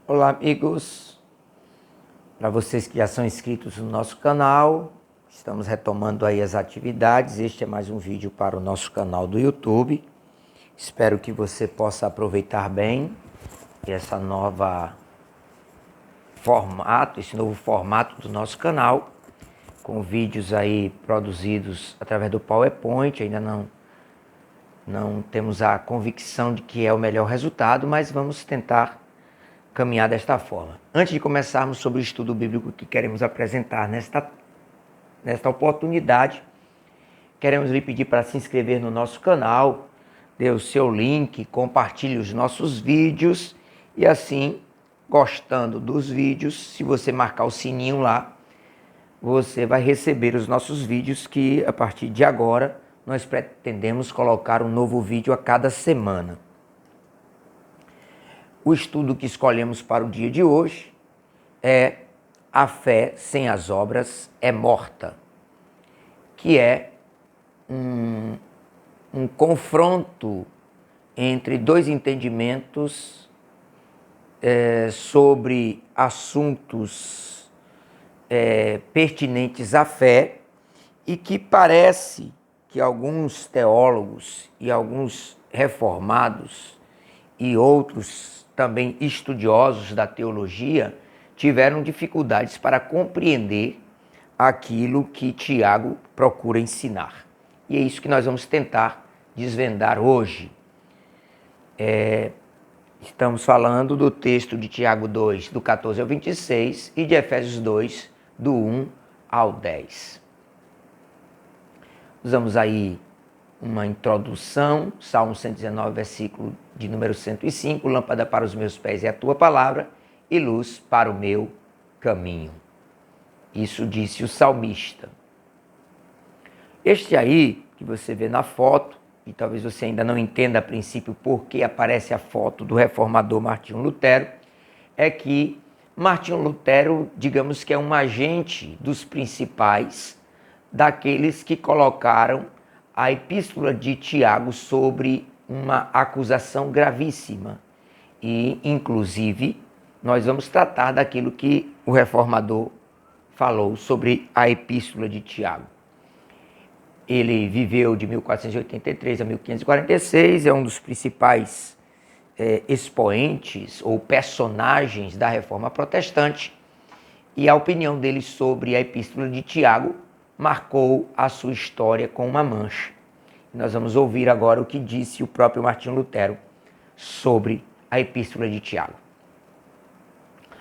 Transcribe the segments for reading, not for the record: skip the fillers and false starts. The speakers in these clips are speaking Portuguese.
Olá, amigos. Para vocês que já são inscritos no nosso canal, estamos retomando aí as atividades. Este é mais um vídeo para o nosso canal do YouTube. Espero que você possa aproveitar bem esse novo formato do nosso canal, com vídeos aí produzidos através do PowerPoint. Ainda não temos a convicção de que é o melhor resultado, mas vamos tentar caminhar desta forma. Antes de começarmos sobre o estudo bíblico que queremos apresentar nesta oportunidade, queremos lhe pedir para se inscrever no nosso canal, dê o seu link, compartilhe os nossos vídeos e assim, gostando dos vídeos, se você marcar o sininho lá, você vai receber os nossos vídeos que a partir de agora nós pretendemos colocar um novo vídeo a cada semana. O estudo que escolhemos para o dia de hoje é A Fé Sem as Obras é Morta, que é um confronto entre dois entendimentos sobre assuntos pertinentes à fé e que parece que alguns teólogos e alguns reformados e outros também estudiosos da teologia tiveram dificuldades para compreender aquilo que Tiago procura ensinar. E é isso que nós vamos tentar desvendar hoje. Estamos falando do texto de Tiago 2, do 14 ao 26, e de Efésios 2, do 1 ao 10. Usamos aí uma introdução, Salmo 119, versículo de número 105, lâmpada para os meus pés é a tua palavra e luz para o meu caminho. Isso disse o salmista. Este aí, que você vê na foto, e talvez você ainda não entenda a princípio por que aparece a foto do reformador Martinho Lutero, é que Martinho Lutero, digamos que é um agente dos principais daqueles que colocaram a epístola de Tiago sobre uma acusação gravíssima. E, inclusive, nós vamos tratar daquilo que o reformador falou sobre a epístola de Tiago. Ele viveu de 1483 a 1546, é um dos principais expoentes ou personagens da Reforma Protestante, e a opinião dele sobre a epístola de Tiago marcou a sua história com uma mancha. Nós vamos ouvir agora o que disse o próprio Martinho Lutero sobre a epístola de Tiago.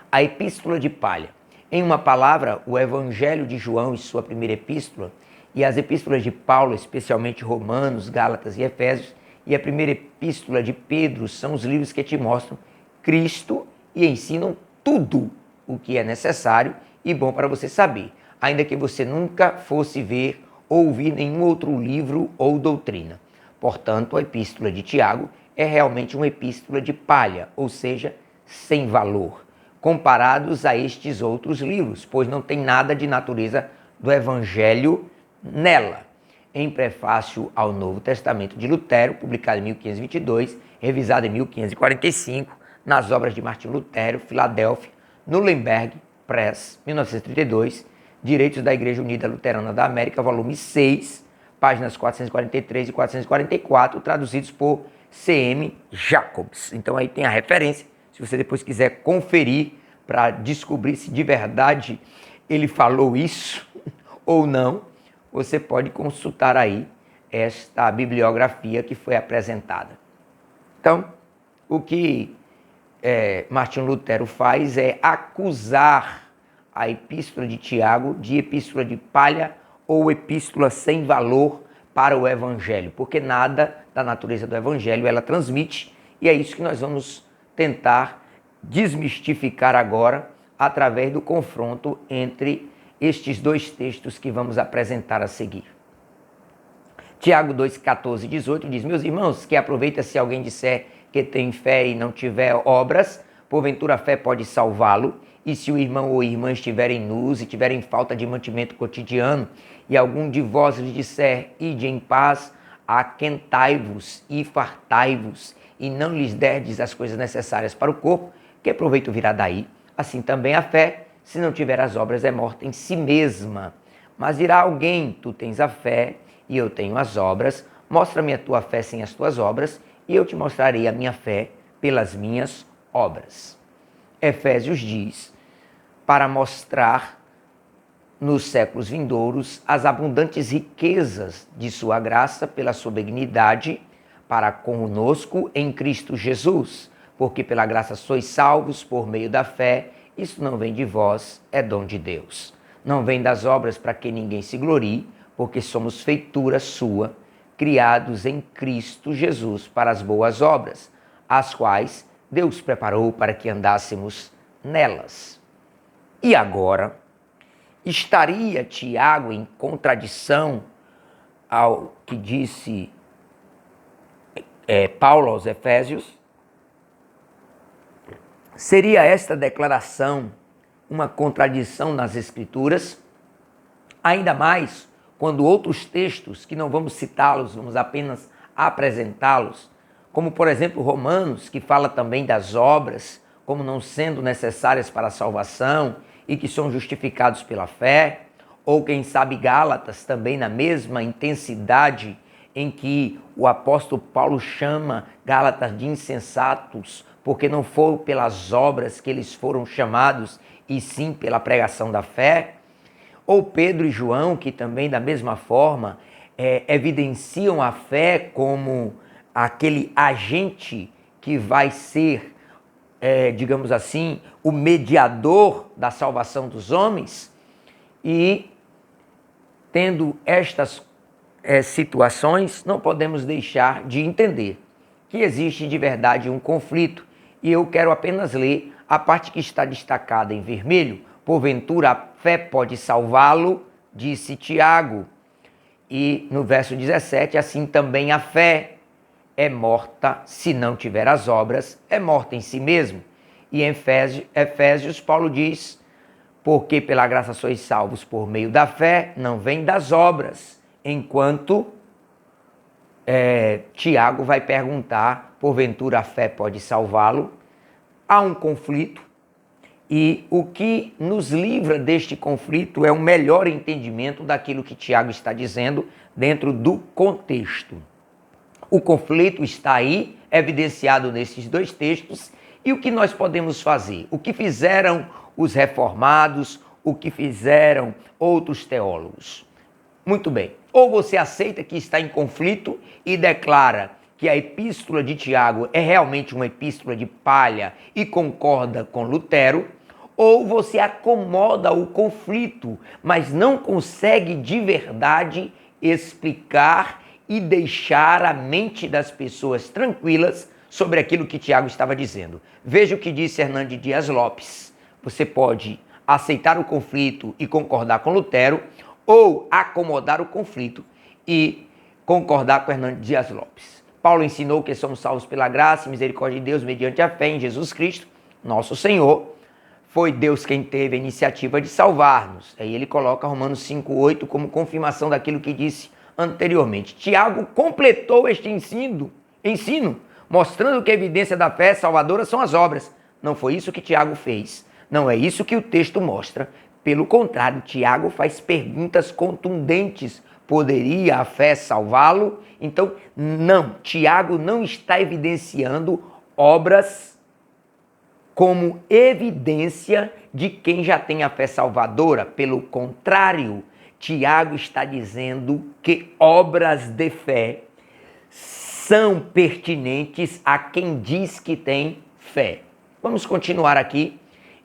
A epístola de palha. Em uma palavra, o Evangelho de João e sua primeira epístola, e as epístolas de Paulo, especialmente Romanos, Gálatas e Efésios, e a primeira epístola de Pedro são os livros que te mostram Cristo e ensinam tudo o que é necessário e bom para você saber, ainda que você nunca fosse ver ou ouvir nenhum outro livro ou doutrina. Portanto, a epístola de Tiago é realmente uma epístola de palha, ou seja, sem valor, comparados a estes outros livros, pois não tem nada de natureza do Evangelho nela. Em prefácio ao Novo Testamento de Lutero, publicado em 1522, revisado em 1545, nas obras de Martinho Lutero, Filadélfia, Nuremberg Press, 1932, Direitos da Igreja Unida Luterana da América, volume 6, páginas 443 e 444, traduzidos por C.M. Jacobs. Então aí tem a referência, se você depois quiser conferir para descobrir se de verdade ele falou isso ou não, você pode consultar aí esta bibliografia que foi apresentada. Então, o que Martinho Lutero faz é acusar a epístola de Tiago de epístola de palha ou epístola sem valor para o Evangelho, porque nada da natureza do Evangelho ela transmite, e é isso que nós vamos tentar desmistificar agora através do confronto entre estes dois textos que vamos apresentar a seguir. Tiago 2, 14 e 18 diz: meus irmãos, que aproveita se alguém disser que tem fé e não tiver obras, porventura a fé pode salvá-lo. E se o irmão ou irmã estiverem nus e tiverem falta de mantimento cotidiano, e algum de vós lhe disser, ide em paz, aquentai-vos e fartai-vos, e não lhes derdes as coisas necessárias para o corpo, que proveito virá daí? Assim também a fé, se não tiver as obras, é morta em si mesma. Mas dirá alguém, tu tens a fé e eu tenho as obras, mostra-me a tua fé sem as tuas obras, e eu te mostrarei a minha fé pelas minhas obras. Efésios diz, para mostrar nos séculos vindouros as abundantes riquezas de sua graça pela sua benignidade para conosco em Cristo Jesus, porque pela graça sois salvos por meio da fé, isso não vem de vós, é dom de Deus. Não vem das obras para que ninguém se glorie, porque somos feitura sua, criados em Cristo Jesus para as boas obras, as quais Deus preparou para que andássemos nelas. E agora, estaria Tiago em contradição ao que disse Paulo aos Efésios? Seria esta declaração uma contradição nas Escrituras? Ainda mais quando outros textos, que não vamos citá-los, vamos apenas apresentá-los, como por exemplo Romanos, que fala também das obras, como não sendo necessárias para a salvação e que são justificados pela fé, ou quem sabe Gálatas também na mesma intensidade em que o apóstolo Paulo chama Gálatas de insensatos, porque não foram pelas obras que eles foram chamados, e sim pela pregação da fé. Ou Pedro e João, que também da mesma forma evidenciam a fé como aquele agente que vai ser, digamos assim, o mediador da salvação dos homens. E tendo estas situações, não podemos deixar de entender que existe de verdade um conflito. E eu quero apenas ler a parte que está destacada em vermelho. Porventura a fé pode salvá-lo, disse Tiago. E no verso 17, assim também a fé é morta se não tiver as obras, é morta em si mesmo. E em Efésios, Paulo diz, porque pela graça sois salvos por meio da fé, não vem das obras. Enquanto Tiago vai perguntar, porventura a fé pode salvá-lo? Há um conflito. E o que nos livra deste conflito é um melhor entendimento daquilo que Tiago está dizendo dentro do contexto. O conflito está aí, evidenciado nesses dois textos, e o que nós podemos fazer? O que fizeram os reformados, o que fizeram outros teólogos? Muito bem, ou você aceita que está em conflito e declara que a epístola de Tiago é realmente uma epístola de palha e concorda com Lutero, ou você acomoda o conflito, mas não consegue de verdade explicar e deixar a mente das pessoas tranquilas sobre aquilo que Tiago estava dizendo. Veja o que disse Hernandes Dias Lopes. Você pode aceitar o conflito e concordar com Lutero, ou acomodar o conflito e concordar com Hernandes Dias Lopes. Paulo ensinou que somos salvos pela graça e misericórdia de Deus mediante a fé em Jesus Cristo, nosso Senhor. Foi Deus quem teve a iniciativa de salvar-nos. Aí ele coloca Romanos 5,8 como confirmação daquilo que disse anteriormente. Tiago completou este ensino, mostrando que a evidência da fé salvadora são as obras. Não foi isso que Tiago fez. Não é isso que o texto mostra. Pelo contrário, Tiago faz perguntas contundentes. Poderia a fé salvá-lo? Então, não. Tiago não está evidenciando obras como evidência de quem já tem a fé salvadora. Pelo contrário, Tiago está dizendo que obras de fé são pertinentes a quem diz que tem fé. Vamos continuar aqui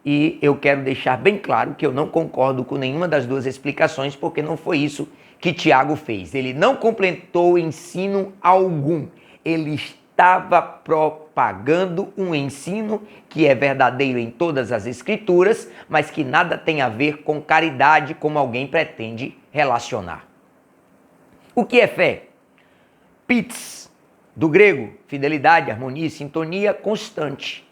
e eu quero deixar bem claro que eu não concordo com nenhuma das duas explicações, porque não foi isso que Tiago fez. Ele não completou ensino algum. Ele estava propagando um ensino que é verdadeiro em todas as escrituras, mas que nada tem a ver com caridade, como alguém pretende relacionar. O que é fé? Pits, do grego, fidelidade, harmonia, sintonia constante.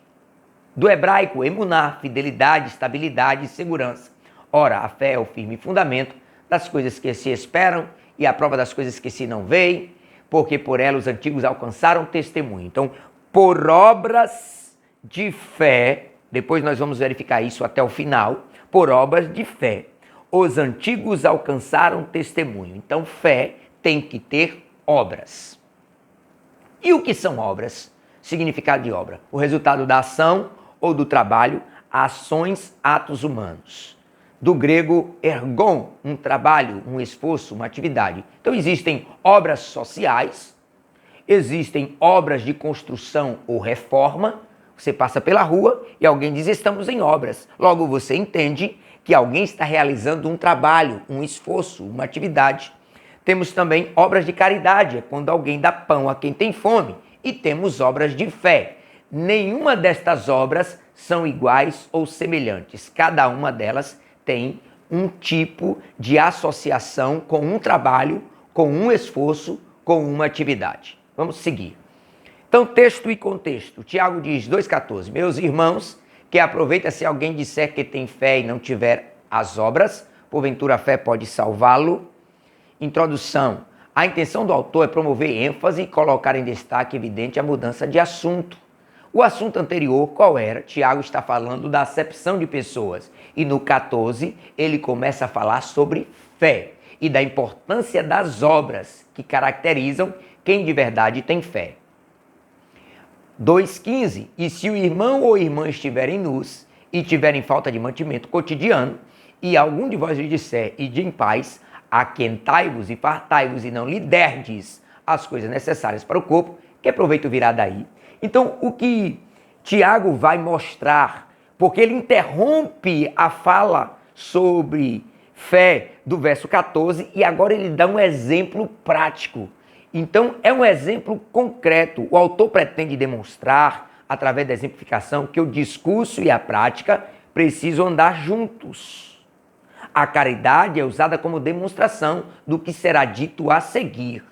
Do hebraico, emuná, fidelidade, estabilidade e segurança. Ora, a fé é o firme fundamento das coisas que se esperam e a prova das coisas que se não veem, porque por ela os antigos alcançaram testemunho. Então, por obras de fé, depois nós vamos verificar isso até o final, por obras de fé. Os antigos alcançaram testemunho. Então, fé tem que ter obras. E o que são obras? Significado de obra: o resultado da ação ou do trabalho, ações, atos humanos. Do grego ergon, um trabalho, um esforço, uma atividade. Então existem obras sociais, existem obras de construção ou reforma. Você passa pela rua e alguém diz: estamos em obras. Logo você entende que alguém está realizando um trabalho, um esforço, uma atividade. Temos também obras de caridade, é quando alguém dá pão a quem tem fome. E temos obras de fé. Nenhuma destas obras são iguais ou semelhantes. Cada uma delas tem um tipo de associação com um trabalho, com um esforço, com uma atividade. Vamos seguir. Então, texto e contexto. Tiago diz, 2,14. Meus irmãos, que aproveita se alguém disser que tem fé e não tiver as obras, porventura a fé pode salvá-lo. Introdução. A intenção do autor é promover ênfase e colocar em destaque evidente a mudança de assunto. O assunto anterior, qual era? Tiago está falando da acepção de pessoas. E no 14, ele começa a falar sobre fé e da importância das obras que caracterizam quem de verdade tem fé. 2,15. E se o irmão ou irmã estiverem nus e tiverem falta de mantimento cotidiano, e algum de vós lhe disser, ide em paz, aquentai-vos e fartai-vos e não lhe derdes as coisas necessárias para o corpo, que proveito virá daí? Então, o que Tiago vai mostrar, porque ele interrompe a fala sobre fé do verso 14 e agora ele dá um exemplo prático. Então, é um exemplo concreto. O autor pretende demonstrar, através da exemplificação, que o discurso e a prática precisam andar juntos. A caridade é usada como demonstração do que será dito a seguir.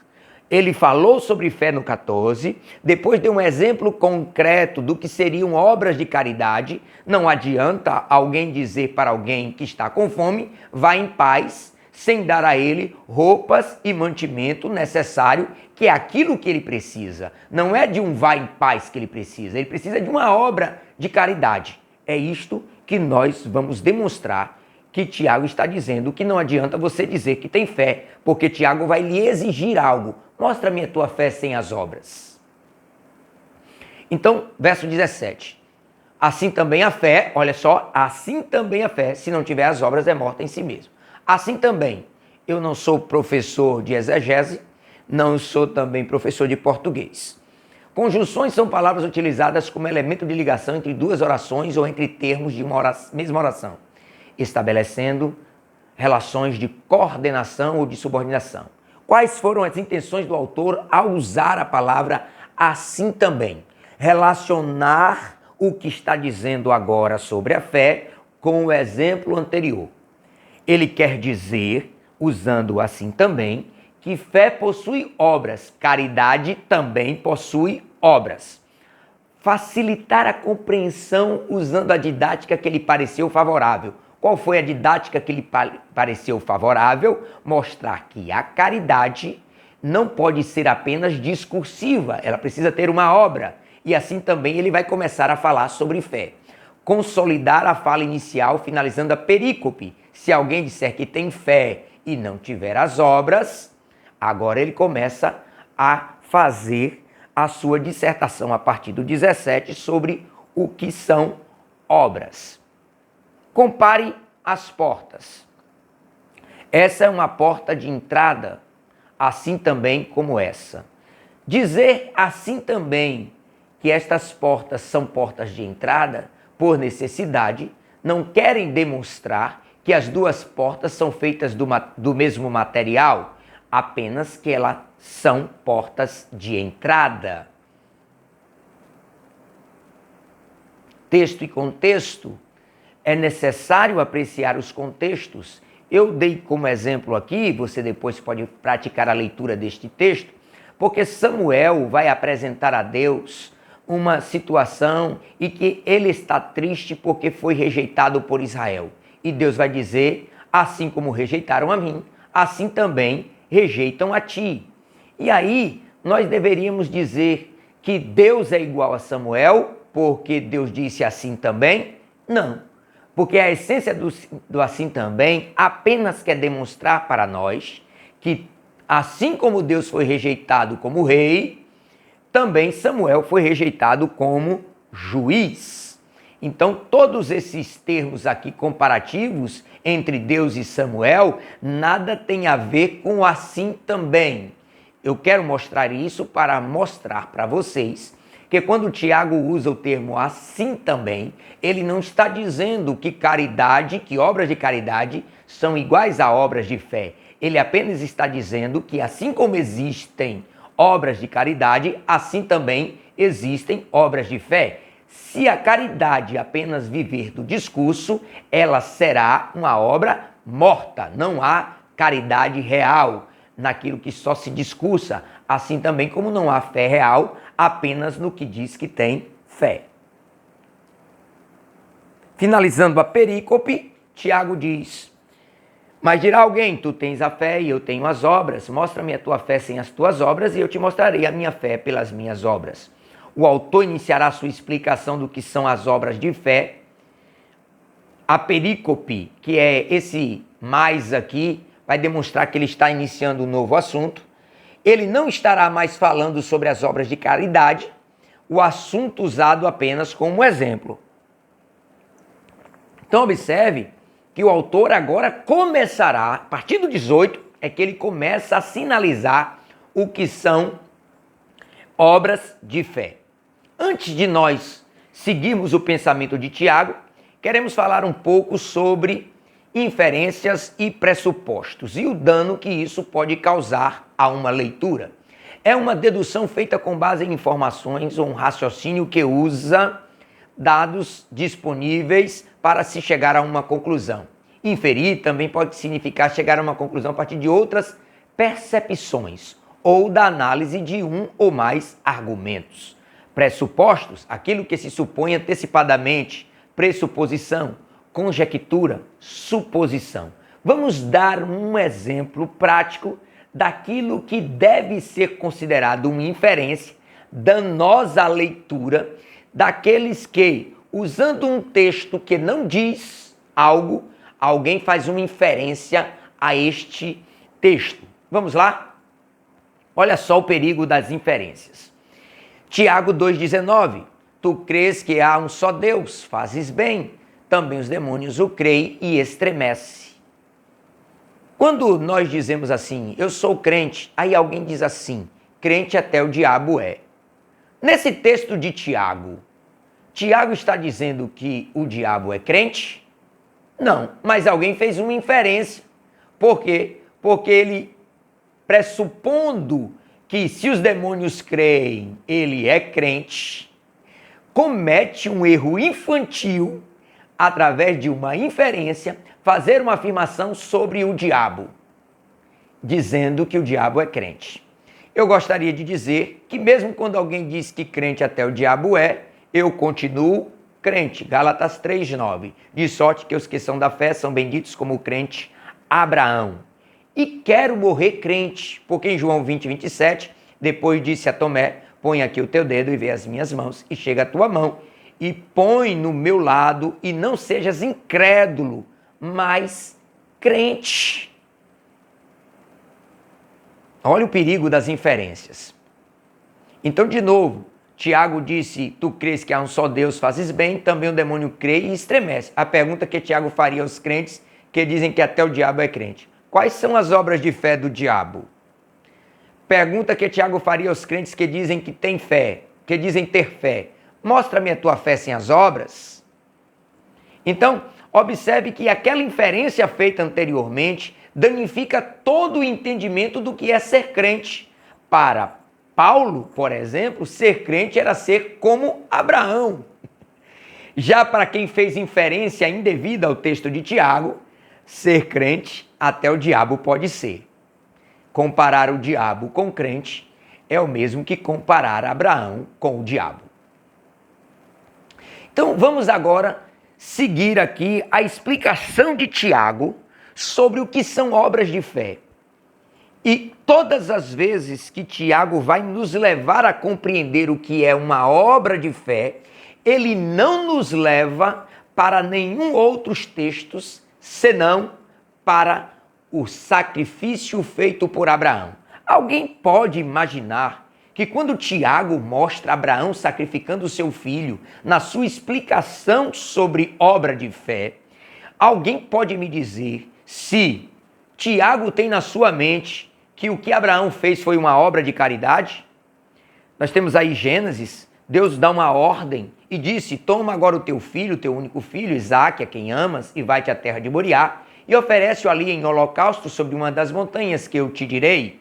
Ele falou sobre fé no 14, depois deu um exemplo concreto do que seriam obras de caridade. Não adianta alguém dizer para alguém que está com fome, vá em paz, sem dar a ele roupas e mantimento necessário, que é aquilo que ele precisa. Não é de um vá em paz que ele precisa de uma obra de caridade. É isto que nós vamos demonstrar que Tiago está dizendo, que não adianta você dizer que tem fé, porque Tiago vai lhe exigir algo. Mostra-me a tua fé sem as obras. Então, verso 17. Assim também a fé, olha só, assim também a fé, se não tiver as obras, é morta em si mesmo. Assim também, eu não sou professor de exegese, não sou também professor de português. Conjunções são palavras utilizadas como elemento de ligação entre duas orações ou entre termos de uma mesma oração, estabelecendo relações de coordenação ou de subordinação. Quais foram as intenções do autor ao usar a palavra assim também? Relacionar o que está dizendo agora sobre a fé com o exemplo anterior. Ele quer dizer, usando assim também, que fé possui obras, caridade também possui obras. Facilitar a compreensão usando a didática que lhe pareceu favorável. Qual foi a didática que lhe pareceu favorável? Mostrar que a caridade não pode ser apenas discursiva, ela precisa ter uma obra. E assim também ele vai começar a falar sobre fé. Consolidar a fala inicial, finalizando a perícope. Se alguém disser que tem fé e não tiver as obras, agora ele começa a fazer a sua dissertação a partir do 17 sobre o que são obras. Compare as portas. Essa é uma porta de entrada, assim também como essa. Dizer assim também que estas portas são portas de entrada, por necessidade, não querem demonstrar que as duas portas são feitas do mesmo material, apenas que elas são portas de entrada. Texto e contexto. É necessário apreciar os contextos. Eu dei como exemplo aqui, você depois pode praticar a leitura deste texto, porque Samuel vai apresentar a Deus uma situação e que ele está triste porque foi rejeitado por Israel. E Deus vai dizer, assim como rejeitaram a mim, assim também rejeitam a ti. E aí, nós deveríamos dizer que Deus é igual a Samuel, porque Deus disse assim também? Não. Porque a essência do assim também apenas quer demonstrar para nós que, assim como Deus foi rejeitado como rei, também Samuel foi rejeitado como juiz. Então, todos esses termos aqui comparativos entre Deus e Samuel, nada tem a ver com assim também. Eu quero mostrar isso para mostrar para vocês que quando Tiago usa o termo assim também, ele não está dizendo que caridade, que obras de caridade são iguais a obras de fé. Ele apenas está dizendo que assim como existem obras de caridade, assim também existem obras de fé. Se a caridade apenas viver do discurso, ela será uma obra morta. Não há caridade real naquilo que só se discursa, assim também como não há fé real apenas no que diz que tem fé. Finalizando a perícope, Tiago diz: mas dirá alguém, tu tens a fé e eu tenho as obras, mostra-me a tua fé sem as tuas obras e eu te mostrarei a minha fé pelas minhas obras. O autor iniciará sua explicação do que são as obras de fé. A perícope, que é esse mais aqui, vai demonstrar que ele está iniciando um novo assunto. Ele não estará mais falando sobre as obras de caridade, o assunto usado apenas como exemplo. Então observe que o autor agora começará, a partir do 18, é que ele começa a sinalizar o que são obras de fé. Antes de nós seguirmos o pensamento de Tiago, queremos falar um pouco sobre inferências e pressupostos e o dano que isso pode causar a uma leitura. É uma dedução feita com base em informações ou um raciocínio que usa dados disponíveis para se chegar a uma conclusão. Inferir também pode significar chegar a uma conclusão a partir de outras percepções ou da análise de um ou mais argumentos. Pressupostos, aquilo que se supõe antecipadamente, pressuposição, conjectura, suposição. Vamos dar um exemplo prático daquilo que deve ser considerado uma inferência danosa à leitura daqueles que, usando um texto que não diz algo, alguém faz uma inferência a este texto. Vamos lá? Olha só o perigo das inferências. Tiago 2,19. Tu crês que há um só Deus, fazes bem. Também os demônios o creem e estremece. Quando nós dizemos assim, eu sou crente, aí alguém diz assim, crente até o diabo é. Nesse texto de Tiago, Tiago está dizendo que o diabo é crente? Não, mas alguém fez uma inferência. Por quê? Porque ele, pressupondo que se os demônios creem, ele é crente, comete um erro infantil através de uma inferência, fazer uma afirmação sobre o diabo, dizendo que o diabo é crente. Eu gostaria de dizer que mesmo quando alguém diz que crente até o diabo é, eu continuo crente. Gálatas 3,9. De sorte que os que são da fé são benditos como o crente Abraão. E quero morrer crente, porque em João 20:27, depois disse a Tomé, põe aqui o teu dedo e vê as minhas mãos, e chega a tua mão, e põe no meu lado, e não sejas incrédulo, mas crente. Olha o perigo das inferências. Então, de novo, Tiago disse, tu crês que há um só Deus, fazes bem, também o demônio crê e estremece. A pergunta que Tiago faria aos crentes que dizem que até o diabo é crente. Quais são as obras de fé do diabo? Pergunta que Tiago faria aos crentes que dizem que têm fé, que dizem ter fé. Mostra-me a tua fé sem as obras. Então, observe que aquela inferência feita anteriormente danifica todo o entendimento do que é ser crente. Para Paulo, por exemplo, ser crente era ser como Abraão. Já para quem fez inferência indevida ao texto de Tiago, ser crente até o diabo pode ser. Comparar o diabo com crente é o mesmo que comparar Abraão com o diabo. Então vamos agora seguir aqui a explicação de Tiago sobre o que são obras de fé. E todas as vezes que Tiago vai nos levar a compreender o que é uma obra de fé, ele não nos leva para nenhum outros textos, senão para o sacrifício feito por Abraão. Alguém pode imaginar que quando Tiago mostra Abraão sacrificando seu filho, na sua explicação sobre obra de fé, alguém pode me dizer se Tiago tem na sua mente que o que Abraão fez foi uma obra de caridade? Nós temos aí Gênesis, Deus dá uma ordem e disse: toma agora o teu filho, teu único filho, Isaque, a quem amas, e vai-te à terra de Moriá, e oferece-o ali em holocausto sobre uma das montanhas que eu te direi.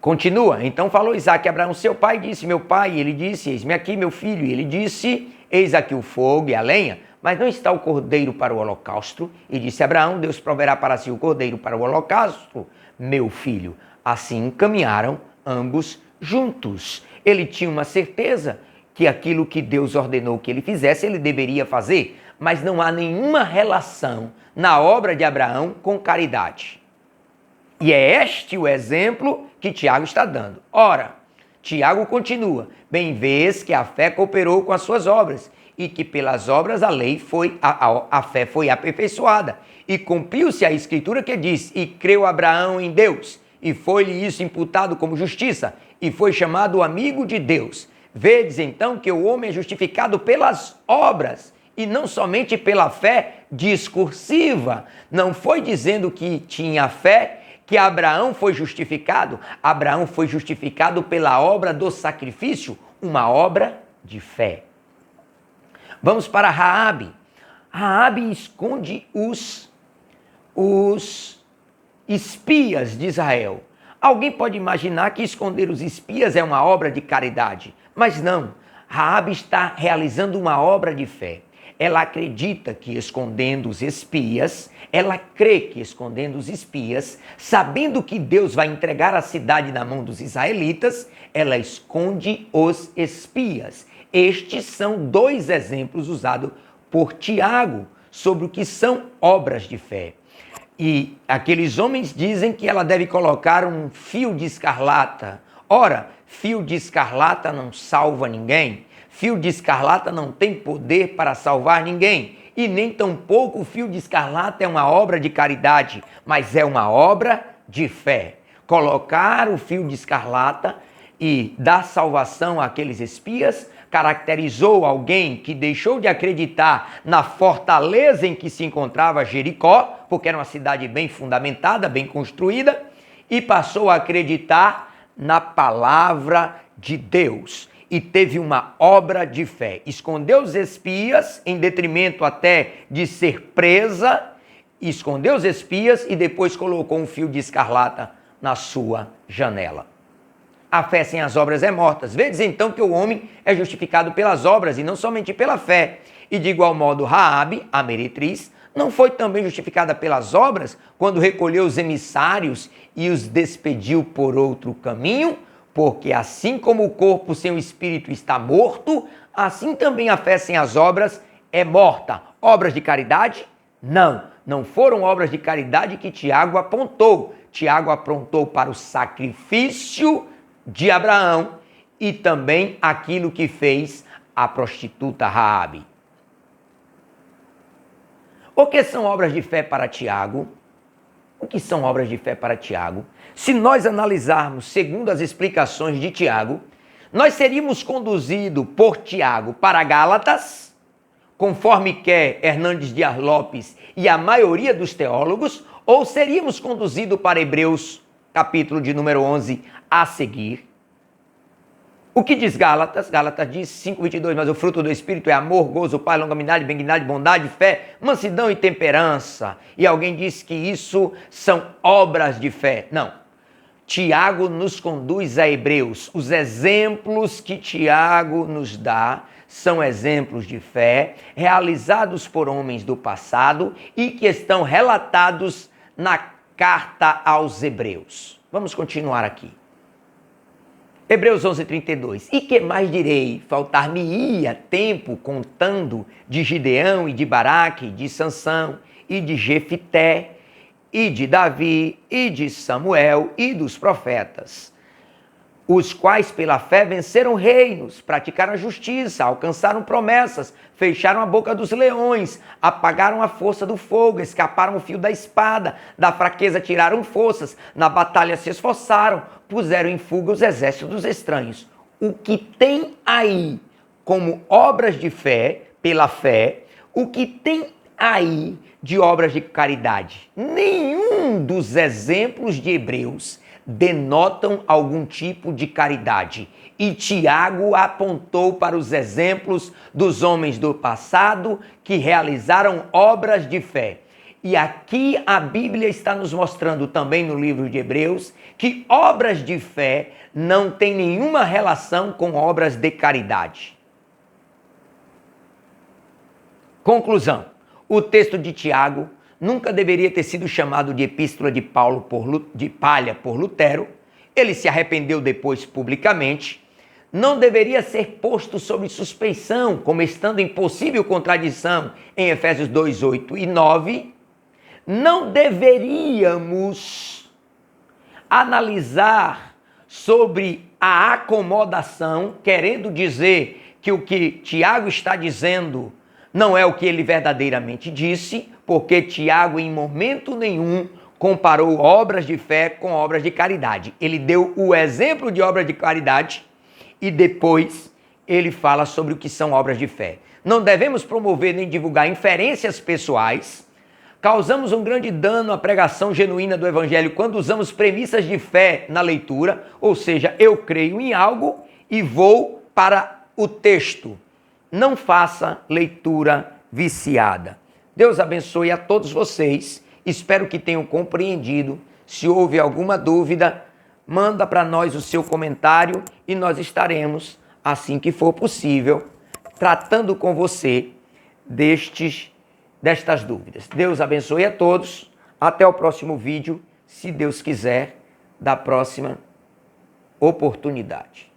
Continua, então falou Isaque a Abraão, seu pai, e disse: meu pai, e ele disse: eis-me aqui, meu filho, e ele disse: eis aqui o fogo e a lenha, mas não está o cordeiro para o holocausto. E disse Abraão: Deus proverá para si o cordeiro para o holocausto, meu filho. Assim caminharam ambos juntos. Ele tinha uma certeza que aquilo que Deus ordenou que ele fizesse, ele deveria fazer, mas não há nenhuma relação na obra de Abraão com caridade. E é este o exemplo que Tiago está dando. Ora, Tiago continua: bem vês que a fé cooperou com as suas obras, e que pelas obras a fé foi aperfeiçoada. E cumpriu-se a escritura que diz: e creu Abraão em Deus, e foi-lhe isso imputado como justiça, e foi chamado amigo de Deus. Vedes então que o homem é justificado pelas obras, e não somente pela fé discursiva. Não foi dizendo que tinha fé que Abraão foi justificado. Abraão foi justificado pela obra do sacrifício, uma obra de fé. Vamos para Raabe. Raabe esconde os espias de Israel. Alguém pode imaginar que esconder os espias é uma obra de caridade, mas não. Raabe está realizando uma obra de fé. Ela acredita que escondendo os espias, ela crê que escondendo os espias, sabendo que Deus vai entregar a cidade na mão dos israelitas, ela esconde os espias. Estes são dois exemplos usados por Tiago sobre o que são obras de fé. E aqueles homens dizem que ela deve colocar um fio de escarlata. Ora, fio de escarlata não salva ninguém. Fio de escarlata não tem poder para salvar ninguém. E nem tampouco o fio de escarlata é uma obra de caridade, mas é uma obra de fé. Colocar o fio de escarlata e dar salvação àqueles espias caracterizou alguém que deixou de acreditar na fortaleza em que se encontrava Jericó, porque era uma cidade bem fundamentada, bem construída, e passou a acreditar na palavra de Deus. E teve uma obra de fé. Escondeu os espias, em detrimento até de ser presa, escondeu os espias e depois colocou um fio de escarlata na sua janela. A fé sem as obras é morta. Vedes então que o homem é justificado pelas obras e não somente pela fé. E de igual modo Raabe, a meretriz, não foi também justificada pelas obras quando recolheu os emissários e os despediu por outro caminho? Porque assim como o corpo sem o espírito está morto, assim também a fé sem as obras é morta. Obras de caridade? Não, não foram obras de caridade que Tiago apontou. Tiago apontou para o sacrifício de Abraão e também aquilo que fez a prostituta Raabe. O que são obras de fé para Tiago? O que são obras de fé para Tiago? Se nós analisarmos segundo as explicações de Tiago, nós seríamos conduzidos por Tiago para Gálatas, conforme quer Hernandes Dias Lopes e a maioria dos teólogos, ou seríamos conduzidos para Hebreus, capítulo de número 11, a seguir. O que diz Gálatas? Gálatas diz 5:22, mas o fruto do Espírito é amor, gozo, paz, longanimidade, benignidade, bondade, fé, mansidão e temperança. E alguém diz que isso são obras de fé. Não. Tiago nos conduz a Hebreus. Os exemplos que Tiago nos dá são exemplos de fé, realizados por homens do passado e que estão relatados na carta aos Hebreus. Vamos continuar aqui. Hebreus 11:32. E que mais direi? Faltar-me-ia tempo contando de Gideão e de Baraque, de Sansão e de Jefité, e de Davi, e de Samuel, e dos profetas. os quais pela fé venceram reinos, praticaram a justiça, alcançaram promessas, fecharam a boca dos leões, apagaram a força do fogo, escaparam o fio da espada, da fraqueza tiraram forças, na batalha se esforçaram, puseram em fuga os exércitos dos estranhos. O que tem aí como obras de fé, pela fé, o que tem aí de obras de caridade? Nenhum dos exemplos de Hebreus denotam algum tipo de caridade. E Tiago apontou para os exemplos dos homens do passado que realizaram obras de fé. E aqui a Bíblia está nos mostrando também no livro de Hebreus que obras de fé não têm nenhuma relação com obras de caridade. Conclusão: o texto de Tiago nunca deveria ter sido chamado de epístola de Palha por Lutero. Ele se arrependeu depois publicamente. Não deveria ser posto sob suspeição, como estando em possível contradição em Efésios 2, 8 e 9. Não deveríamos analisar sobre a acomodação, querendo dizer que o que Tiago está dizendo não é o que ele verdadeiramente disse, porque Tiago em momento nenhum comparou obras de fé com obras de caridade. Ele deu o exemplo de obras de caridade e depois ele fala sobre o que são obras de fé. Não devemos promover nem divulgar inferências pessoais. Causamos um grande dano à pregação genuína do Evangelho quando usamos premissas de fé na leitura, ou seja, eu creio em algo e vou para o texto. Não faça leitura viciada. Deus abençoe a todos vocês. Espero que tenham compreendido. Se houve alguma dúvida, manda para nós o seu comentário e nós estaremos, assim que for possível, tratando com você destas dúvidas. Deus abençoe a todos. Até o próximo vídeo, se Deus quiser, da próxima oportunidade.